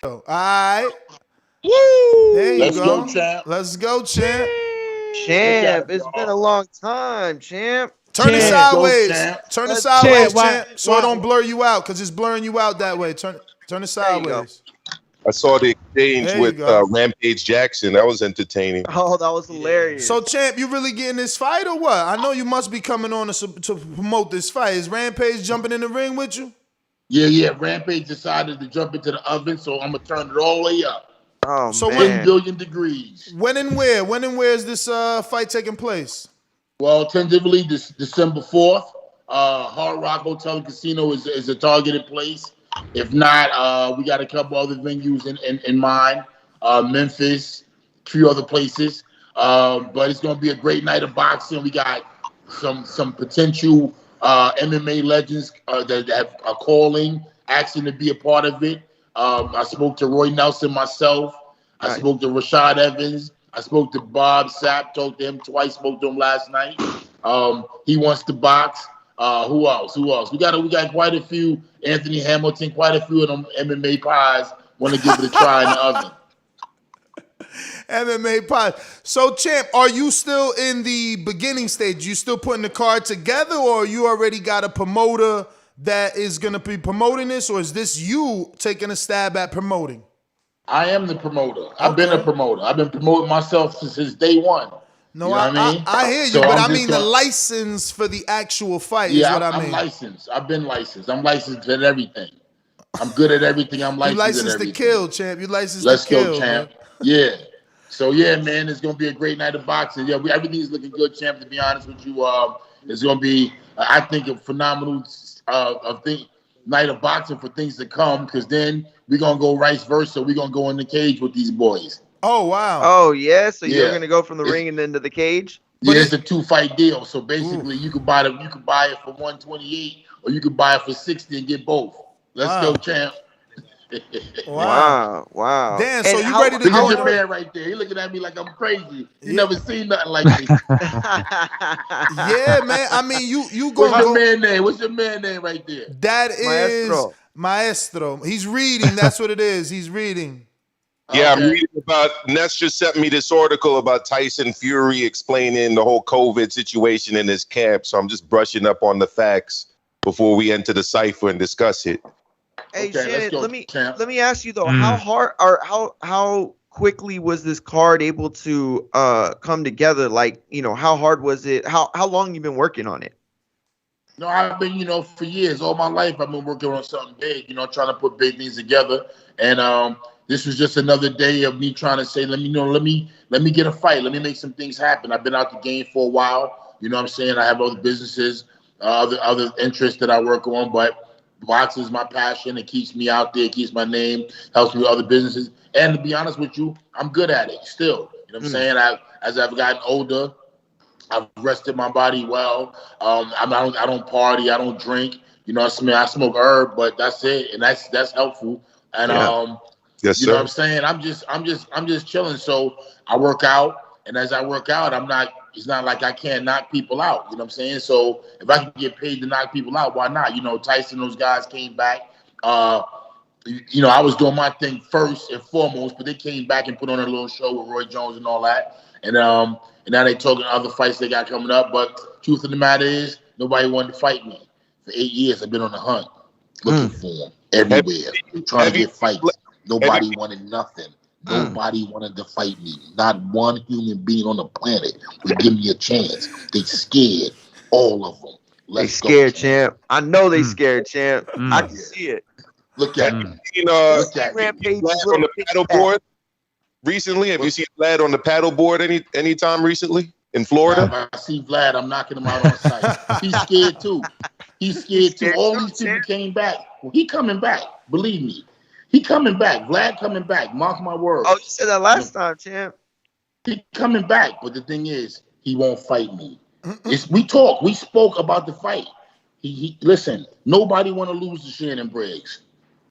All right. Woo! There you Let's go. go, champ. Let's go, champ. Champ, it's been a long time, champ. Turn it Champ. sideways. Go, champ. Turn it Champ, sideways, why- champ, so it don't blur you out, because it's blurring you out that way. Turn it There you go. sideways. I saw the exchange There you with go. Rampage Jackson. That was entertaining. Oh, that was hilarious. So, champ, you really getting this fight or what? I know you must be coming on to promote this fight. Is Rampage jumping in the ring with you? Yeah. Rampage decided to jump into the oven, so I'm gonna turn it all the way up. oh, So man. 10 billion degrees. When and where? When and where is this fight taking place? Well, tentatively December 4th. Hard Rock Hotel and Casino is a targeted place. If not, we got a couple other venues in mind. Memphis, a few other places. But it's gonna be a great night of boxing. We got some potential MMA legends that are calling, asking to be a part of it. I spoke to Roy Nelson myself. I spoke to Rashad Evans. I spoke to Bob Sapp, talked to him twice, spoke to him last night. He wants to box. Who else? We got quite a few. Anthony Hamilton, quite a few of them MMA pies want to give it a try in the oven. MMA pod. So, champ, are you still in the beginning stage? You still putting the card together, or you already got a promoter that is going to be promoting this, or is this you taking a stab at promoting? I am the promoter. I've been a promoter. I've been promoting myself since day one. No, You know what I mean? I hear you, So but I'm I just mean the gonna- license for the actual fight Yeah, is what I I'm mean. licensed. I've been licensed. I'm licensed at everything. I'm good at everything. I'm You licensed at licensed to everything. kill, champ. You licensed Let's to kill, go, champ. man. Yeah. So yeah, man, it's gonna be a great night of boxing. Yeah, everything's looking good, champ. To be honest with you, it's gonna be, I think, a phenomenal night of boxing for things to come. Because then we're gonna go vice versa. We're gonna go in the cage with these boys. Oh wow. Oh, yeah? So you're Yeah. going to go from the ring and then to the cage? Yeah, it's a 2-fight deal. So basically, you could buy it for 128, or you could buy it for 60 and get both. Let's go, champ. Wow. Damn, And so you how- ready to Look go? at your man right there. He looking at me like I'm crazy. He never seen nothing like this. Yeah, man. I mean, you What's gonna your go. man name? What's your man name right there? That is Maestro. He's reading. That's what it is. He's reading. Yeah, Okay. I'm reading about, Ness just sent me this article about Tyson Fury explaining the whole COVID situation in his camp. So I'm just brushing up on the facts before we enter the cipher and discuss it. Hey, Okay, let's Shannon, go, let me ask you though, Mm. how hard or how quickly was this card able to come together? Like, how hard was it? How long you been working on it? No, I've been, for years, all my life, I've been working on something big, trying to put big things together. And this was just another day of me trying to say, let me get a fight. Let me make some things happen. I've been out the game for a while. You know what I'm saying? I have other businesses, other interests that I work on, but boxing is my passion. It keeps me out there. It keeps my name, helps me with other businesses. And to be honest with you, I'm good at it still. You know what I'm saying? As I've gotten older, I've rested my body well. I don't party. I don't drink. You know what I mean? I smoke herb, but that's it, and that's helpful. And Yes, you know sir. what I'm saying? I'm just chilling. So I work out, and as I work out, it's not like I can't knock people out. You know what I'm saying? So if I can get paid to knock people out, why not? Tyson, those guys came back. I was doing my thing first and foremost, but they came back and put on a little show with Roy Jones and all that. And now they talking other fights they got coming up. But truth of the matter is, nobody wanted to fight me. For 8 years, I've been on the hunt, looking for them everywhere, trying to get fights. Nobody wanted nothing. Nobody wanted to fight me. Not one human being on the planet would give me a chance. They scared, all of them. They scared, champ. I know they scared, champ. I can Mm. see it. Look at me. Look at Rampage Vlad on the paddleboard recently? Have you seen Vlad on the paddleboard any time recently in Florida? If I see Vlad, I'm knocking him out on sight. He's scared too. He's scared too. All these people came back. Well, he coming back. Believe me. He coming back. Vlad coming back. Mark my words. Oh, you said that last time, champ. He coming back. But the thing is, he won't fight me. We spoke about the fight. He listen, nobody want to lose to Shannon Briggs.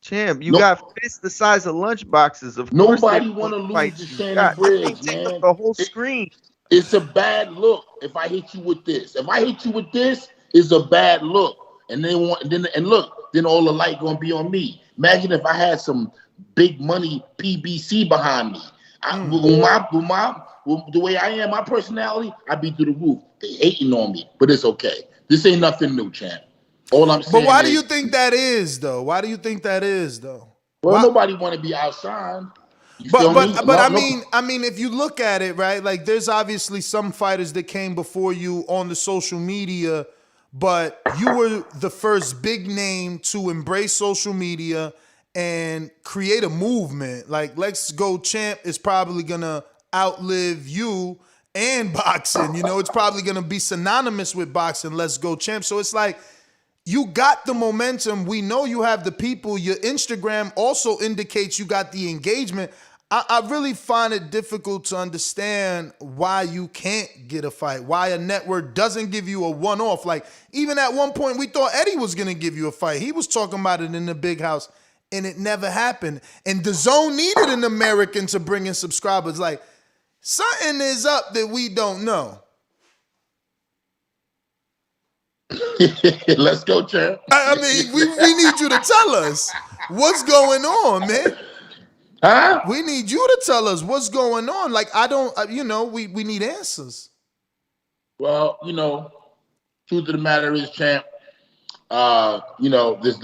Champ, you got fists the size of lunch boxes. Of course Nobody want to lose to Shannon Briggs, man. The whole screen. It's a bad look if I hit you with this. If I hit you with this, it's a bad look. And then all the light gonna be on me. Imagine if I had some big money PBC behind me. The way I am, my personality, I be through the roof. They hating on me, but it's okay. This ain't nothing new, champ. All I'm saying. But why do you think that is, though? Why do you think that is, though? Well, why? Nobody want to be outshined. But I mean, if you look at it, right, like there's obviously some fighters that came before you on the social media, but you were the first big name to embrace social media and create a movement. Like Let's Go Champ is probably gonna outlive you and boxing. You know, it's probably gonna be synonymous with boxing. Let's Go Champ. So it's like you got the momentum. We know you have the people. Your Instagram also indicates you got the engagement. I really find it difficult to understand why you can't get a fight, why a network doesn't give you a one-off. Like, even at one point, we thought Eddie was going to give you a fight. He was talking about it in the big house, and it never happened. And Dazn needed an American to bring in subscribers. Like, something is up that we don't know. Let's go, champ. I mean, we need you to tell us what's going on, man. Huh? We need you to tell us what's going on. Like, we need answers. Well, truth of the matter is, champ, there's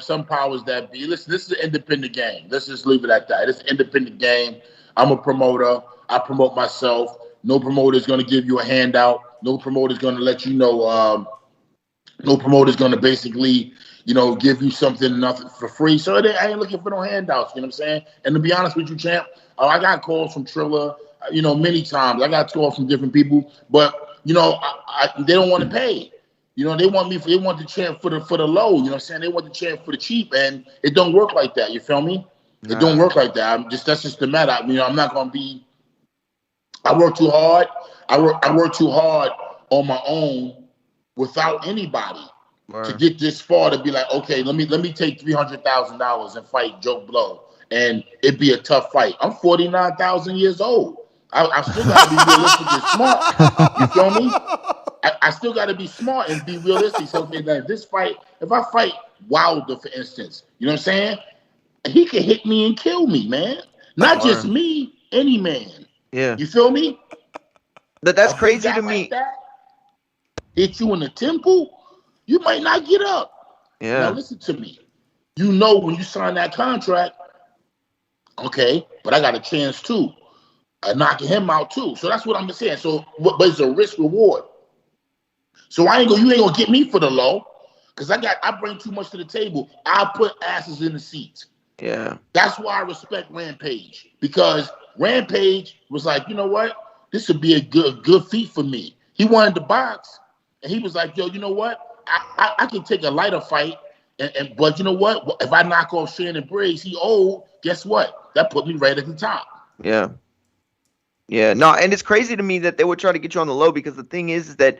some powers that be. Listen, this is an independent game. Let's just leave it at that. It's an independent game. I'm a promoter. I promote myself. No promoter is going to give you a handout. No promoter is going to let you know. No promoter is going to basically, give you something nothing for free. So I ain't looking for no handouts. You know what I'm saying? And to be honest with you, champ, I got calls from Triller, many times. I got calls from different people, but they don't want to pay. They want the champ for the low. You know what I'm saying? They want the champ for the cheap, and it don't work like that. You feel me? Nah. It don't work like that. That's just the matter. I'm not gonna be. I work too hard. I work too hard on my own without anybody. Right. To get this far, to be like, okay, let me take $300,000 and fight Joe Blow, and it'd be a tough fight. I'm 49,000 years old. I still got to be realistic and smart. You feel me? I still got to be smart and be realistic. So like this fight, if I fight Wilder, for instance, you know what I'm saying? He can hit me and kill me, man. Not just me, any man. Yeah. You feel me? That's crazy to me. Like that, hit you in the temple. You might not get up. Yeah. Now listen to me. When you sign that contract, okay, but I got a chance too. Knocking him out too. So that's what I'm saying. So, but it's a risk reward. So you ain't gonna get me for the low, because I bring too much to the table. I put asses in the seats. Yeah. That's why I respect Rampage, because Rampage was like, you know what? This would be a good feat for me. He wanted to box, and he was like, yo, you know what? I can take a lighter fight, but you know what? If I knock off Shannon Briggs, he old. Guess what? That put me right at the top. Yeah. Yeah. No, and it's crazy to me that they would try to get you on the low, because the thing is that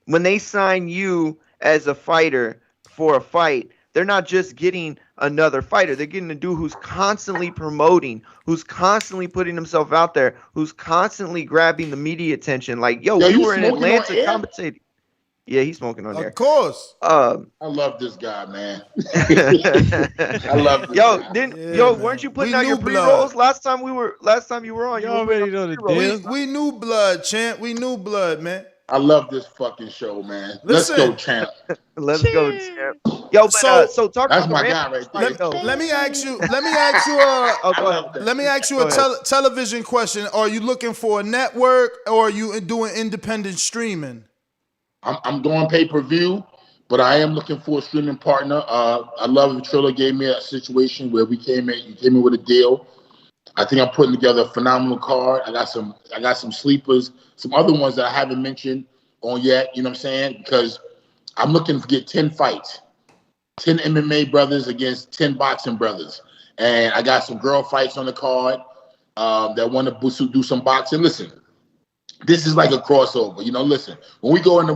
when they sign you as a fighter for a fight, they're not just getting another fighter. They're getting a dude who's constantly promoting, who's constantly putting himself out there, who's constantly grabbing the media attention. Like, yo, we were in Atlanta commentating. Yeah, he's smoking on there. Of course. I love this guy, man. I love this guy. Weren't you putting out your pre-rolls last time you were on? You already know the deal. We knew blood, champ. We knew blood, man. I love this fucking show, man. Let's go, champ. Let's go, champ. Yo, but so talk that's about my guy right there. Let me ask you a television question. Are you looking for a network, or are you doing independent streaming? I'm doing pay-per-view, but I am looking for a streaming partner. I love if Triller gave me a situation where you came in with a deal. I think I'm putting together a phenomenal card. I got some sleepers, some other ones that I haven't mentioned on yet, you know what I'm saying? Because I'm looking to get 10 fights. 10 MMA brothers against 10 boxing brothers. And I got some girl fights on the card that want to do some boxing. Listen, this is like a crossover. Listen, when we go to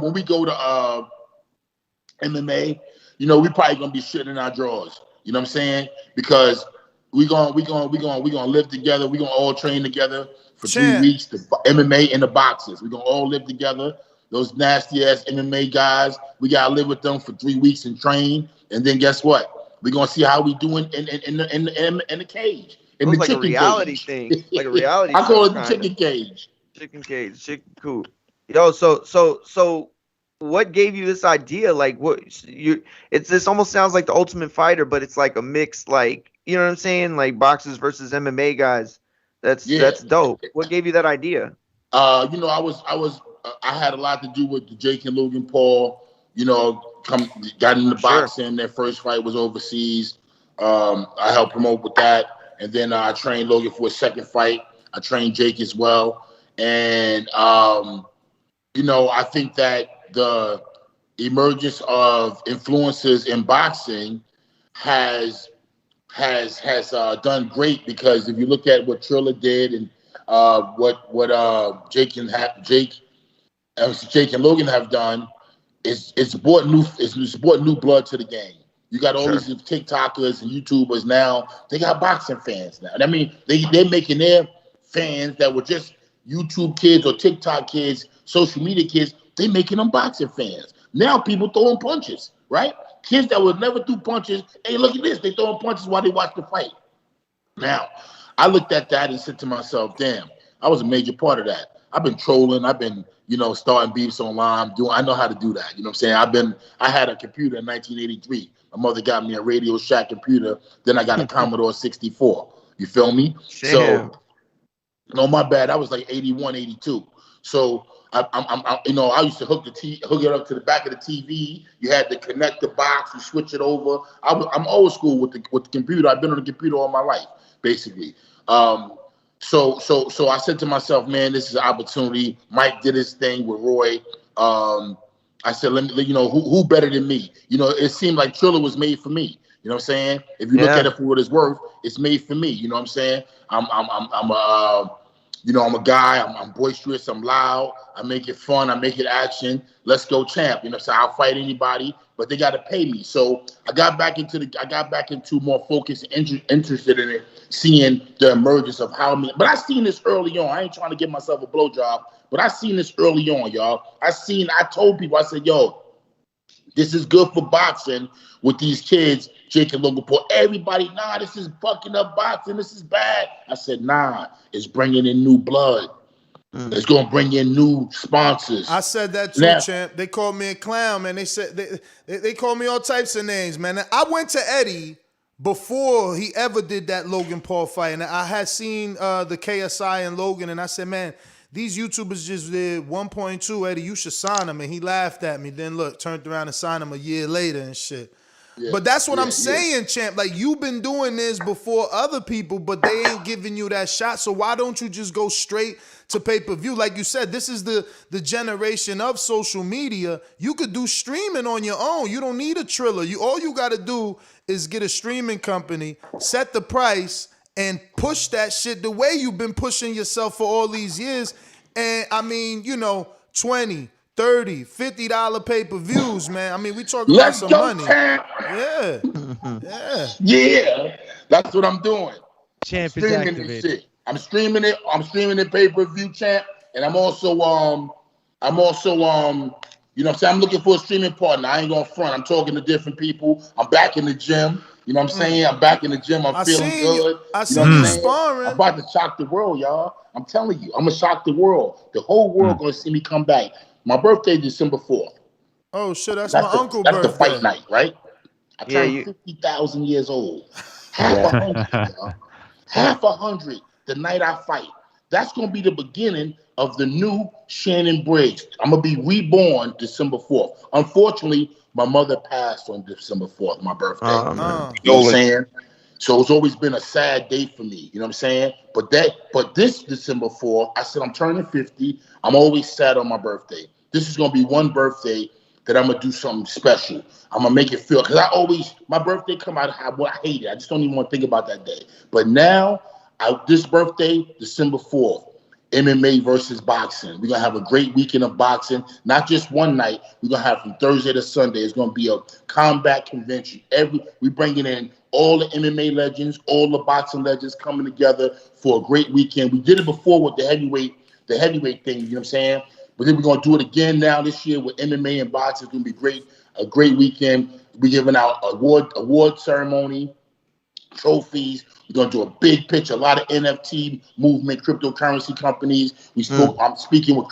MMA, we probably gonna be shitting in our drawers. You know what I'm saying? Because we gonna live together. We gonna all train together for 3 weeks. The MMA and the boxers. We gonna all live together. Those nasty ass MMA guys, we gotta live with them for 3 weeks and train. And then guess what? We're gonna see how we do in the cage. In It the was like a chicken reality cage. thing, like a reality I call show it the kind chicken of. cage. Chicken cage, chicken coop. Yo, so what gave you this idea? Like what you it's this almost sounds like the Ultimate Fighter, but it's like a mix, like, you know what I'm saying? Like boxers versus MMA guys. That's dope. What gave you that idea? You know, I had a lot to do with the Jake and Logan Paul. You know, got into boxing. Their first fight was overseas. I helped promote with that, and then I trained Logan for his second fight. I trained Jake as well, and you know, I think that the emergence of influencers in boxing has done great, because if you look at what Triller did and what Jake and Logan have done, it's brought new blood to the game. You got all these TikTokers and YouTubers now. They got boxing fans now. I mean, they're making their fans that were just YouTube kids or TikTok kids, social media kids. They making them boxing fans. Now people throwing punches, right? Kids that would never do punches. Hey, look at this. They throwing punches while they watch the fight. Now, I looked at that and said to myself, damn, I was a major part of that. I've been trolling. I've been, you know, starting beefs online. I know how to do that. You know what I'm saying? I had a computer in 1983. My mother got me a Radio Shack computer. Then I got a Commodore 64. You feel me? Damn. So, no, my bad. That was like 81, 82. So I'm you know, I used to hook it up to the back of the TV. You had to connect the box, you switch it over. I'm old school with the computer. I've been on the computer all my life, basically. So I said to myself, man, this is an opportunity. Mike did his thing with Roy. I said, let me, you know, who better than me? You know, it seemed like Triller was made for me. You know what I'm saying? If you look at it for what it's worth, it's made for me. You know what I'm saying? I'm a guy. I'm boisterous. I'm loud. I make it fun. I make it action. Let's go, champ. You know, so I'll fight anybody, but they got to pay me. So I got back into more focused and interested in it, seeing the emergence of how many. But I seen this early on. I ain't trying to give myself a blowjob, but I seen this early on, y'all. I told people, I said, yo, this is good for boxing with these kids, Jake and Logan Paul. Everybody, nah, this is fucking up boxing. This is bad. I said, nah, it's bringing in new blood. It's going to bring in new sponsors. I said that too, champ. They called me a clown, man. They said they called me all types of names, man. I went to Eddie before he ever did that Logan Paul fight, and I had seen the KSI and Logan, and I said, man, these YouTubers just did 1.2, Eddie, you should sign him. And he laughed at me. Then look, turned around and signed him a year later and shit. Yeah, but that's what I'm saying, champ. Like, you've been doing this before other people, but they ain't giving you that shot. So why don't you just go straight to pay-per-view? Like you said, this is the generation of social media. You could do streaming on your own. You don't need a Triller. All you got to do is get a streaming company, set the price, and push that shit the way you've been pushing yourself for all these years. And I mean, you know, $20, $30, $50 pay-per-views, man. I mean, we talking about some money. Yeah. That's what I'm doing. Champ is activated. Shit. I'm streaming it. I'm streaming it pay-per-view, champ. And I'm also you know what I'm saying? I'm looking for a streaming partner. I ain't gonna front. I'm talking to different people. I'm back in the gym. You know what I'm saying? I'm back in the gym. I'm feeling good. I see you sparring. I'm about to shock the world, y'all. I'm telling you, I'm gonna shock the world. The whole world gonna see me come back. My birthday is December 4th. Oh shit, that's my uncle's birthday. That's the fight night, right? I turned 50,000 years old. Half 100, y'all. Half 100 the night I fight. That's gonna be the beginning of the new Shannon Briggs. I'm gonna be reborn December 4th. Unfortunately, my mother passed on December 4th, my birthday. You know what I'm saying? So it's always been a sad day for me. You know what I'm saying? But this December 4th, I said I'm turning 50. I'm always sad on my birthday. This is gonna be one birthday that I'm gonna do something special. I'm gonna make it feel, because my birthday come out, I hate it. I just don't even want to think about that day. But now, this birthday, December 4th, MMA versus boxing. We're going to have a great weekend of boxing, not just one night. We're going to have from Thursday to Sunday. It's going to be a combat convention. We're bringing in all the MMA legends, all the boxing legends coming together for a great weekend. We did it before with the heavyweight thing, you know what I'm saying? But then we're going to do it again now this year with MMA and boxing. It's going to be great, a great weekend. We're giving out award ceremony, trophies. We're gonna do a big pitch, a lot of NFT movement, cryptocurrency companies. I'm speaking with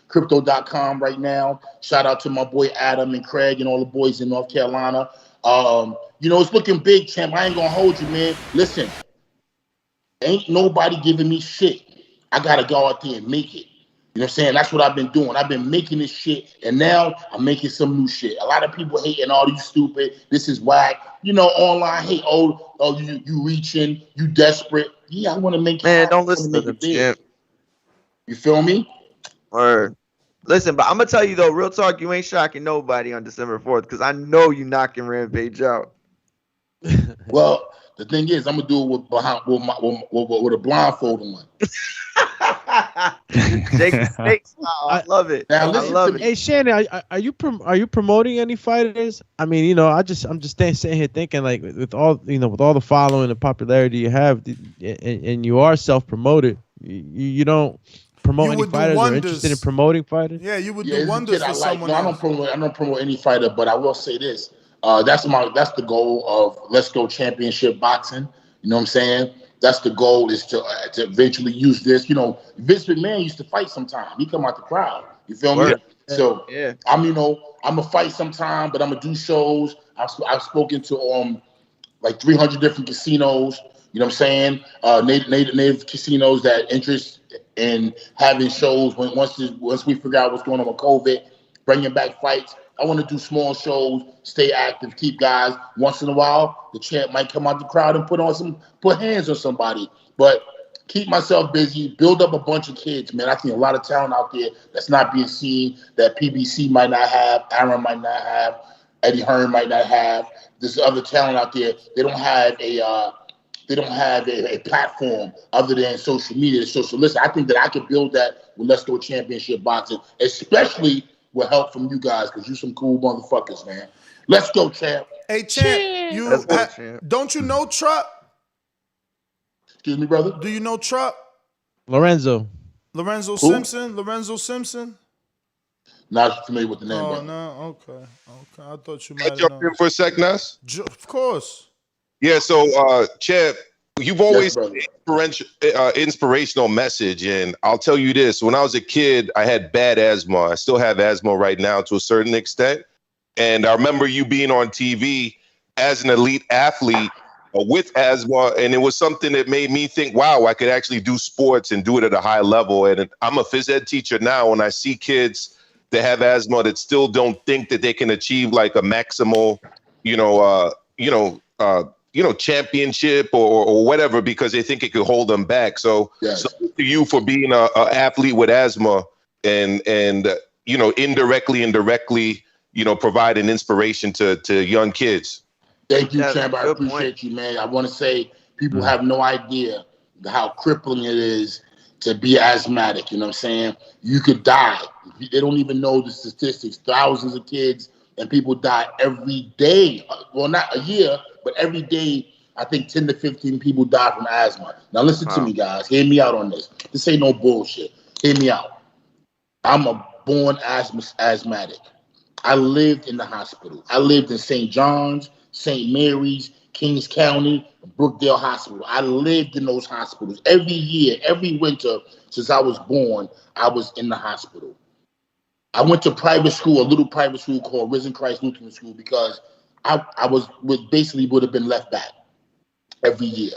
crypto.com right now. Shout out to my boy Adam and Craig and all the boys in North Carolina. It's looking big, champ. I ain't gonna hold you, man. Listen, ain't nobody giving me shit. I gotta go out there and make it. You know what I'm saying? That's what I've been doing. I've been making this shit, and now I'm making some new shit. A lot of people hating, all you stupid, this is whack. Online hate, you reaching, you desperate. Yeah, I want to make Man, don't listen to them, champ. You feel me? Or listen, but I'm gonna tell you though, real talk, you ain't shocking nobody on December 4th because I know you knocking Rampage out. Well, the thing is, I'm gonna do it with a blindfold on. Jake the Snake style. I love it. Now, I love it. Hey Shannon, are you promoting any fighters? I mean, I'm just sitting here thinking like with all the following and popularity you have, and you are self-promoted, you don't promote any fighters or interested in promoting fighters? Yeah, you would do wonders for someone else. I don't promote any fighter, but I will say this. That's the goal of Let's Go Championship Boxing. You know what I'm saying? That's the goal, is to eventually use this. Vince McMahon used to fight sometime. He come out the crowd. You feel me? So yeah. I'm gonna fight sometime, but I'm gonna do shows. I've spoken to like 300 different casinos. You know what I'm saying? Native casinos that interest in having shows once we figure out what's going on with COVID, bringing back fights. I want to do small shows, stay active, keep guys. Once in a while, the champ might come out the crowd and put hands on somebody. But keep myself busy, build up a bunch of kids, man. I think a lot of talent out there that's not being seen, that PBC might not have, Aaron might not have, Eddie Hearn might not have. There's other talent out there. They don't have a platform other than social media. So listen, I think that I could build that with Let's Go Championship Boxing, especially with help from you guys, because you some cool motherfuckers, man. Let's go, champ. Hey, champ, don't you know Truck? Excuse me, brother? Do you know Truck? Lorenzo Simpson? Lorenzo Simpson? Not familiar with the name, brother. No, okay. I thought you might Can I jump in for a sec, Nas? Of course. Yeah, so, champ, you've always inspirational message, and I'll tell you this: when I was a kid, I had bad asthma. I still have asthma right now to a certain extent, and I remember you being on TV as an elite athlete with asthma, and it was something that made me think, "Wow, I could actually do sports and do it at a high level." And I'm a phys ed teacher now, and I see kids that have asthma that still don't think that they can achieve like a maximal, championship or whatever, because they think it could hold them back. So, so to you for being a athlete with asthma and indirectly, providing inspiration to young kids. Thank you, champ. I appreciate you, man. I want to say people have no idea how crippling it is to be asthmatic. You know what I'm saying? You could die. They don't even know the statistics. Thousands of kids and people die every day. Well, not a year, but every day, I think 10 to 15 people die from asthma. Now, listen to me, guys. Hear me out on this. This ain't no bullshit. Hear me out. I'm a born asthmatic. I lived in the hospital. I lived in St. John's, St. Mary's, Kings County, Brookdale Hospital. I lived in those hospitals. Every year, every winter since I was born, I was in the hospital. I went to private school, a little private school called Risen Christ Lutheran School, because I would have been left back every year.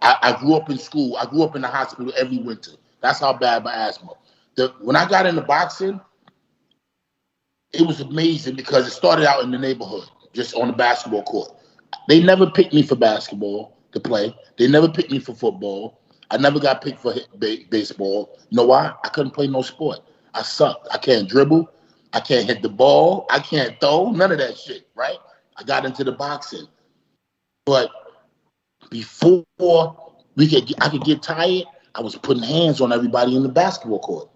I grew up in school. I grew up in the hospital every winter. That's how bad my asthma. When I got into boxing, it was amazing because it started out in the neighborhood, just on the basketball court. They never picked me for basketball to play. They never picked me for football. I never got picked for baseball. You know why? I couldn't play no sport. I sucked. I can't dribble. I can't hit the ball. I can't throw. None of that shit, right? I got into the boxing. But before I could get tired, I was putting hands on everybody in the basketball court.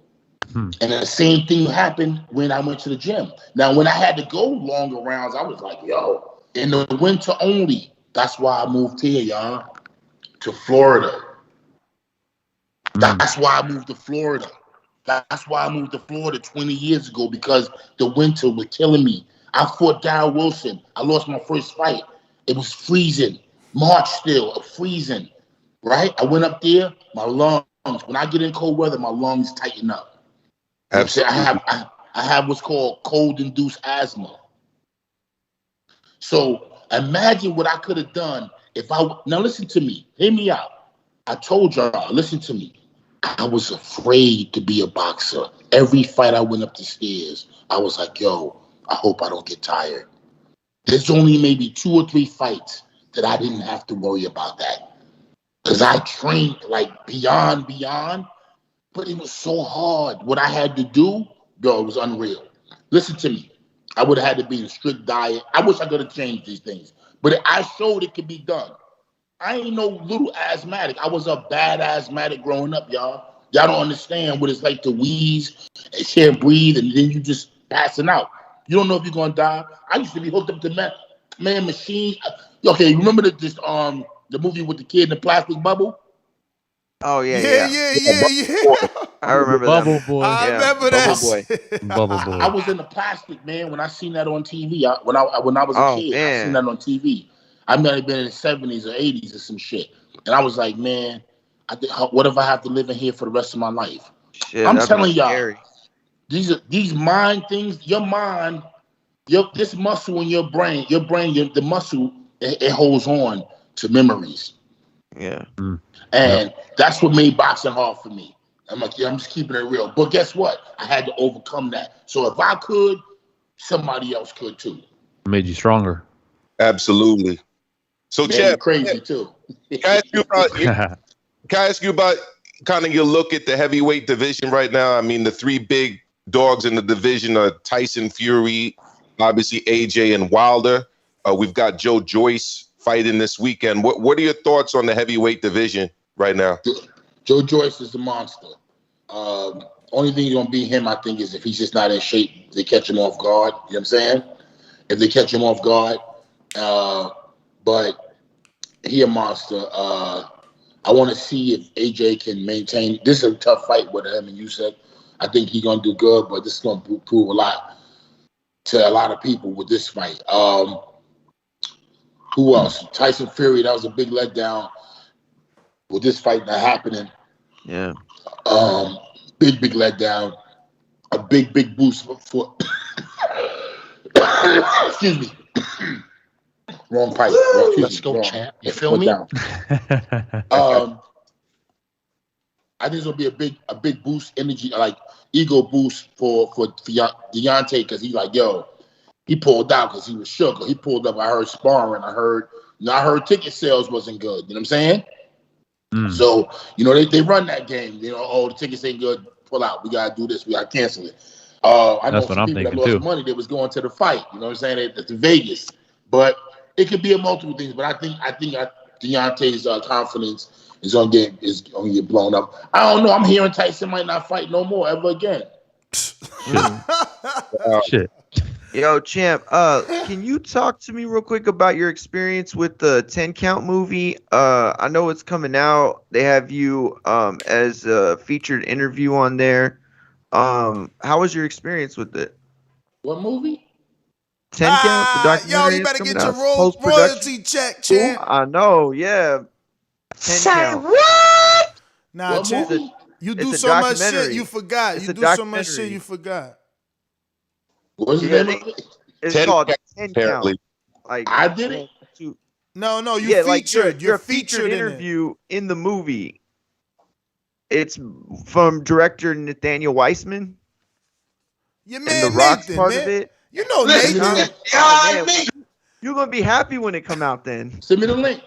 And the same thing happened when I went to the gym. Now, when I had to go longer rounds, I was like, yo, in the winter only. That's why I moved here, y'all, to Florida. That's why I moved to Florida. That's why I moved to Florida 20 years ago, because the winter was killing me. I fought Darryl Wilson. I lost my first fight. It was freezing. March still, freezing. Right? I went up there, my lungs. When I get in cold weather, my lungs tighten up. Absolutely. I have what's called cold-induced asthma. So imagine what I could have done if now listen to me. Hear me out. I told y'all, listen to me. I was afraid to be a boxer. Every fight I went up the stairs, I was like, yo, I hope I don't get tired. There's only maybe 2 or 3 fights that I didn't have to worry about that. Because I trained like beyond, but it was so hard. What I had to do, yo, it was unreal. Listen to me. I would have had to be in a strict diet. I wish I could have changed these things. But I showed it could be done. I ain't no little asthmatic. I was a bad asthmatic growing up, y'all. Y'all don't understand what it's like to wheeze and can't breathe, and then you just passing out. You don't know if you're gonna die. I used to be hooked up to man machines. Okay, remember the movie with the kid in the plastic bubble? Oh yeah. I remember that. Bubble Boy. I remember Bubble that. Boy. shit. Bubble Boy. I was in the plastic, man, when I seen that on TV. When I was a kid, man. I seen that on TV. I might have been in the 70s or 80s or some shit. And I was like, man, what if I have to live in here for the rest of my life? Shit, I'm that'd be telling y'all, scary. these mind things, your mind, this muscle in your brain, the muscle, it holds on to memories. Yeah. And that's what made boxing hard for me. I'm like, yeah, I'm just keeping it real. But guess what? I had to overcome that. So if I could, somebody else could too. Made you stronger. Absolutely. So, Man, Chad, crazy too. can I ask you about kind of your look at the heavyweight division right now? I mean, the 3 big dogs in the division are Tyson Fury, obviously AJ, and Wilder. We've got Joe Joyce fighting this weekend. What are your thoughts on the heavyweight division right now? Joe Joyce is the monster. Only thing gonna beat him, I think, is if he's just not in shape. They catch him off guard. You know what I'm saying? If they catch him off guard, but he a monster. I want to see if AJ can maintain. This is a tough fight with him and Usyk. I think he's gonna do good, but this is gonna prove a lot to a lot of people with this fight. Who else? Tyson Fury. That was a big letdown with this fight not happening. Yeah. Big letdown. A big boost for excuse me. Wrong pipe. Let's go, champ. You feel me? I think it's gonna be a big boost, energy, like ego boost for Deontay, because he's like, yo, he pulled out because he was shook. He pulled up. I heard sparring. I heard ticket sales wasn't good. You know what I'm saying? So, they run that game. The tickets ain't good. Pull out. We gotta do this. We gotta cancel it. I know some people that lost money. They was going to the fight. You know what I'm saying? At Vegas. But it could be a multiple things. But I think Deontay's confidence is gonna get blown up. I don't know. I'm hearing Tyson might not fight no more ever again. Shit. Yo, champ, can you talk to me real quick about your experience with the 10 Count movie? I know it's coming out. They have you as a featured interview on there. How was your experience with it? What movie? 10 Count, the documentary. Yo, you better get your royalty check, champ. I know, yeah. 10 Count. What? Nah, champ, you do so much shit you forgot. You do so much shit you forgot. What's the name of it? It's called 10 Count. Like, I did it? No, you featured. You're featured interview in the movie. It's from director Nathaniel Weissman. Your man and the Rock's Nathan, part man. of it. You know Nathan. You're gonna be happy when it come out. Then send me the link.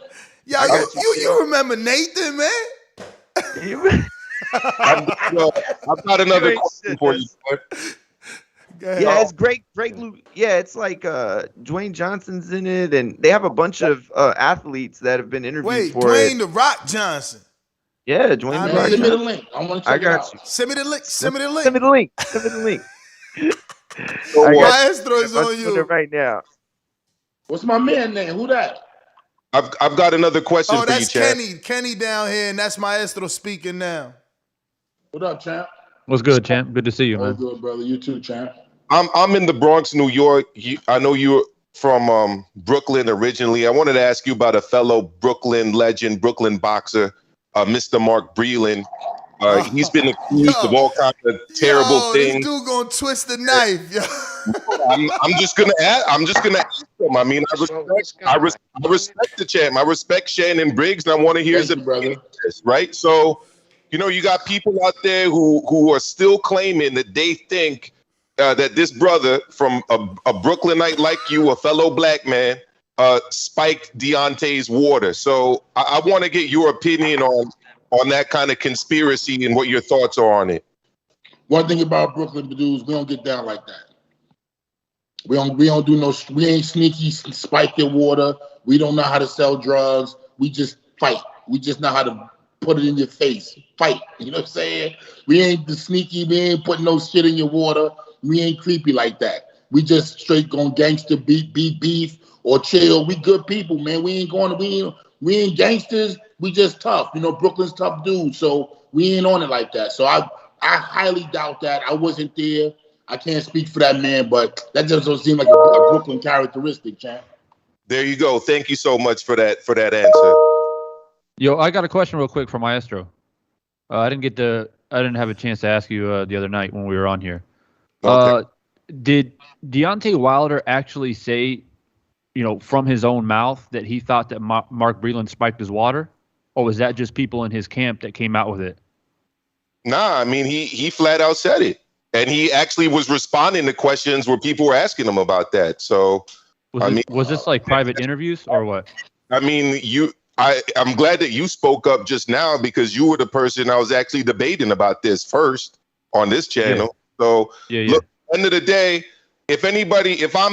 Yeah, you remember Nathan, man? I've got another question for you. Yeah, it's great. Yeah, it's like Dwayne Johnson's in it, and they have a bunch of athletes that have been interviewed for Dwayne it. The Rock Johnson. Yeah, Dwayne The Rock. Send me the link. I want to check it out. Send me the link. Send me the link. Maestro's on you right now. What's my man name? Who that? I've got another question for you, that's Chad. Kenny down here, and that's Maestro speaking now. What up, champ? What's good, champ? Good to see you, All man. good, brother. You too, champ. I'm in the Bronx, New York. I know you're from Brooklyn originally. I wanted to ask you about a fellow Brooklyn legend, Brooklyn boxer, Mr. Mark Breland. He's been accused of all kinds of terrible this things. dude gonna twist the knife. Yo. I'm just gonna ask him. I mean, I respect the champ. I respect Shannon Briggs, and I want to hear his opinion, right? So, you got people out there who are still claiming that they think that this brother from a Brooklynite like you, a fellow black man, spiked Deontay's water. So I want to get your opinion on that kind of conspiracy and what your thoughts are on it. One thing about Brooklyn dudes, we don't get down like that. We don't do no. We ain't sneaky, spike your water. We don't know how to sell drugs. We just fight. We just know how to put it in your face. Fight. You know what I'm saying? We ain't the sneaky. We ain't putting no shit in your water. We ain't creepy like that. We just straight going gangster beat beef or chill. We good people, man. We ain't gangsters. We just tough. Brooklyn's tough dudes. So we ain't on it like that. So I highly doubt that. I wasn't there. I can't speak for that man, but that just doesn't seem like a Brooklyn characteristic, champ. There you go. Thank you so much for that answer. Yo, I got a question real quick for Maestro. I didn't have a chance to ask you the other night when we were on here. Okay. Did Deontay Wilder actually say, from his own mouth that he thought that Mark Breland spiked his water, or was that just people in his camp that came out with it? Nah, I mean he flat out said it. And he actually was responding to questions where people were asking him about that. So, was this like private interviews or what? I mean, I'm glad that you spoke up just now because you were the person I was actually debating about this first on this channel. Yeah. So, look, at the end of the day, if I'm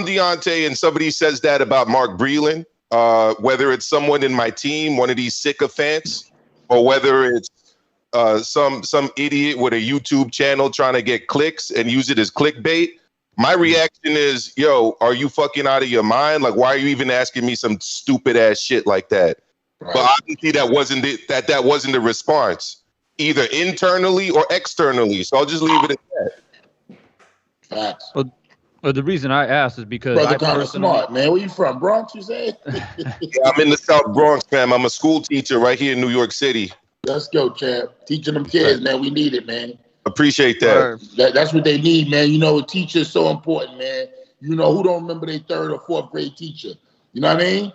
Deontay and somebody says that about Mark Breland, whether it's someone in my team, one of these sycophants, or whether it's some idiot with a YouTube channel trying to get clicks and use it as clickbait, my reaction is, yo, are you fucking out of your mind? Like, why are you even asking me some stupid ass shit like that? Right. But obviously that wasn't the response, either internally or externally. So I'll just leave it at that. Facts. Well, the reason I asked is because brother kind of smart, man. Where you from? Bronx, you say? Yeah, I'm in the South Bronx, fam. I'm a school teacher right here in New York City. Let's go, champ. Teaching them kids, man. We need it, man. Appreciate that. That's what they need, man. A teacher is so important, man. Who don't remember their 3rd or 4th grade teacher? You know what I mean?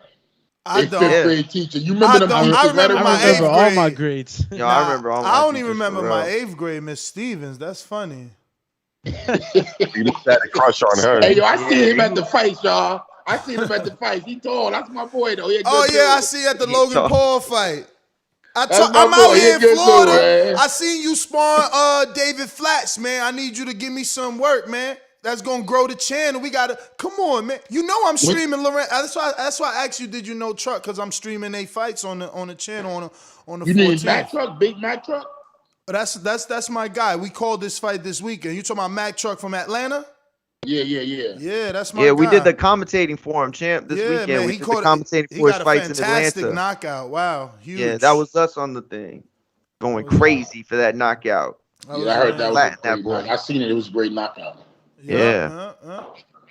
I don't. 5th grade teacher. You remember them? I remember my 8th grade. All my grades. Yo, I remember all my I don't even remember my 8th grade, Miss Stevens. That's funny. You just had a crush on her. Hey, yo, I see him at the fight, y'all. I seen him at the fight. He tall. That's my boy, though. I see at the Logan Paul fight. I'm out here in Florida. I seen you spawn David Flats, man. I need you to give me some work, man. That's gonna grow the channel. We gotta come on, man. I'm streaming Lorenzo. That's why I asked you, did you know Truck? Because I'm streaming 8 fights on the channel on the 14th. You need Mac Truck, Big Mac Truck? That's my guy. We called this fight this weekend. You talking about Mac Truck from Atlanta? Yeah. Yeah, that's my guy. Yeah, we did the commentating for him, champ, this weekend. Man, we did the commentating for his fights in Atlanta. Fantastic knockout. Wow, huge. Yeah, that was us on the thing. Going crazy for that knockout. Yeah, I heard that was a great knockout. I seen it. It was a great knockout. Yeah.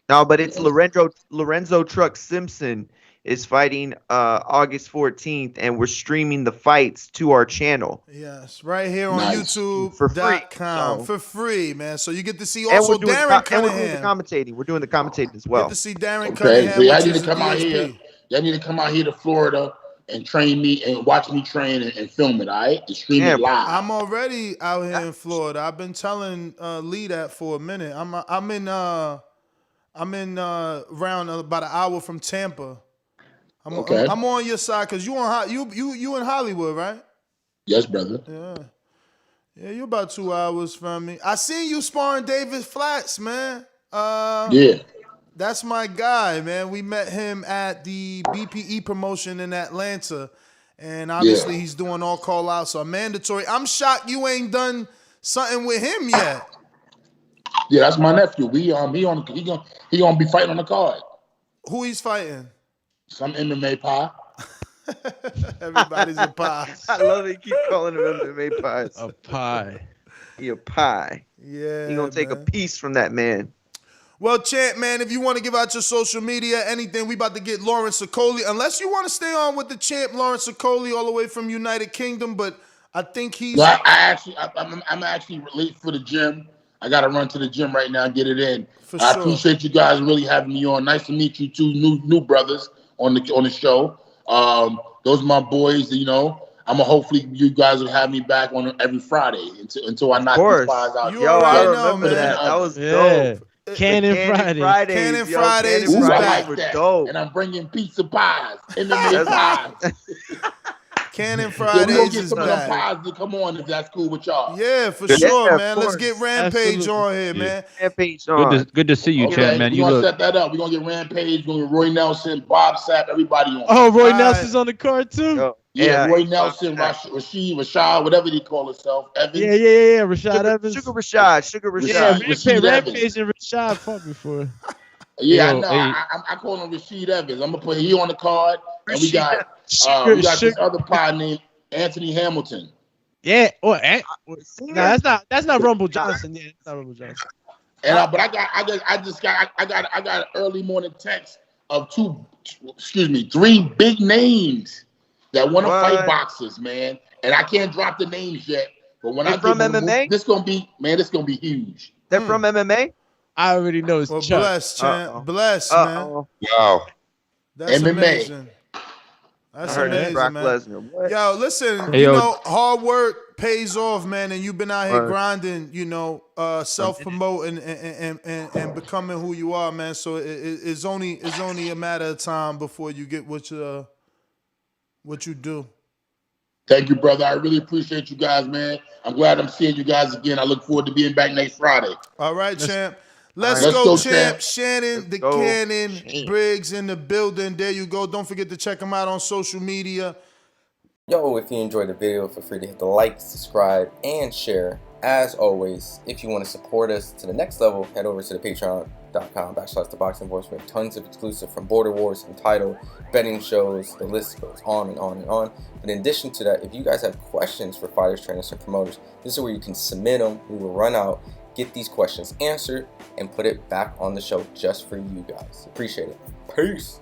No, but it's Lorenzo Truck Simpson is fighting August 14th, and we're streaming the fights to our channel. Yes, right here on YouTube for free. For free, man. So you get to see also Darren Cunningham. And we're doing the commentating. We're doing the commentating as well. Get to see Darren Cunningham. So y'all need to come out here. Y'all need to come out here to Florida and train me and watch me train and film it, all right? And stream it live. I'm already out here in Florida. I've been telling Lee that for a minute. I'm in around about an hour from Tampa. I'm on your side because you in Hollywood, right? Yes, brother. Yeah, you about 2 hours from me. I seen you sparring David Flats, man. Yeah. That's my guy, man. We met him at the BPE promotion in Atlanta. And obviously he's doing all call-outs, so mandatory. I'm shocked you ain't done something with him yet. Yeah, that's my nephew. He gonna be fighting on the card. Who he's fighting? Some MMA pie. Everybody's a pie. I love it. Keep calling him MMA pies. A pie. He a pie. Yeah. He gonna take a piece from that man. Well, champ, man, if you want to give out your social media, anything, we about to get Lawrence Okoli. Unless you want to stay on with the champ, Lawrence Okoli, all the way from United Kingdom, but I think he's. No, I'm actually late for the gym. I got to run to the gym right now and get it in. For I sure. appreciate you guys really having me on. Nice to meet you two new brothers on the show. Those are my boys. You know, hopefully you guys will have me back on every Friday until I knock these guys out. You Yo, I already know, remember man. that. That was Yeah. dope. Cannon Fridays. Cannon yo, Fridays Cannon is Ooh, I back. like that. Dope. And I'm bringing pizza pies, MMA pies. Cannon So we're gonna Fridays get is some of them back. pies to come on if that's cool with y'all. Yeah, for Yeah, sure, of man. Let's course. get Rampage Absolutely. on here, Yeah. man. Rampage on. Good to see you, Okay, champ, man. we're You gonna look. set that up. We're gonna get Rampage, we're gonna get Roy Nelson, Bob Sapp, everybody on. Oh, Roy All Nelson's on the card too. Yo, Yeah, Roy Bob Nelson, Sapp. Rashad, whatever they call himself, Evans. Yeah. Rashad Evans. Sugar Rashad. Yeah, Rashad Rampage, Evans. Rampage and Rashad fought before. Yeah, Yo, I know. hey. I call him Rashid Evans. I'm gonna put he on the card, and we Rashid got this other pod named Anthony Hamilton. Yeah. Oh, Singer? that's not Rumble Johnson. Yeah, that's not Rumble Johnson. And but I got an early morning text of three big names that want to What? fight boxers, man. And I can't drop the names yet. But when They I from give them, MMA? this gonna be huge. They're from MMA? I already know it's Well, Chuck. bless, champ. Uh-oh. Bless, man. Uh-oh. Wow. That's MMA. amazing. I That's heard amazing, Brock man. Lesnar. What? Yo, listen, Hey, you yo. know, hard work pays off, man, and you've been out here Right. grinding, you know, self-promoting and becoming who you are, man. So it's only a matter of time before you get what you do. Thank you, brother. I really appreciate you guys, man. I'm glad I'm seeing you guys again. I look forward to being back next Friday. All right, champ. Let's Let's go, go, champ. champ. Shannon, Let's the go, Cannon champ. Briggs in the building. There you go. Don't forget to check him out on social media. Yo, if you enjoyed the video, feel free to hit the like, subscribe, and share. As always, if you want to support us to the next level, head over to the patreon.com/ThaBoxingVoice. We have tons of exclusive from Border Wars, Entitled, betting shows, the list goes on and on and on. But in addition to that, if you guys have questions for fighters, trainers, and promoters, this is where you can submit them. We will run out, get these questions answered, and put it back on the show just for you guys. Appreciate it. Peace.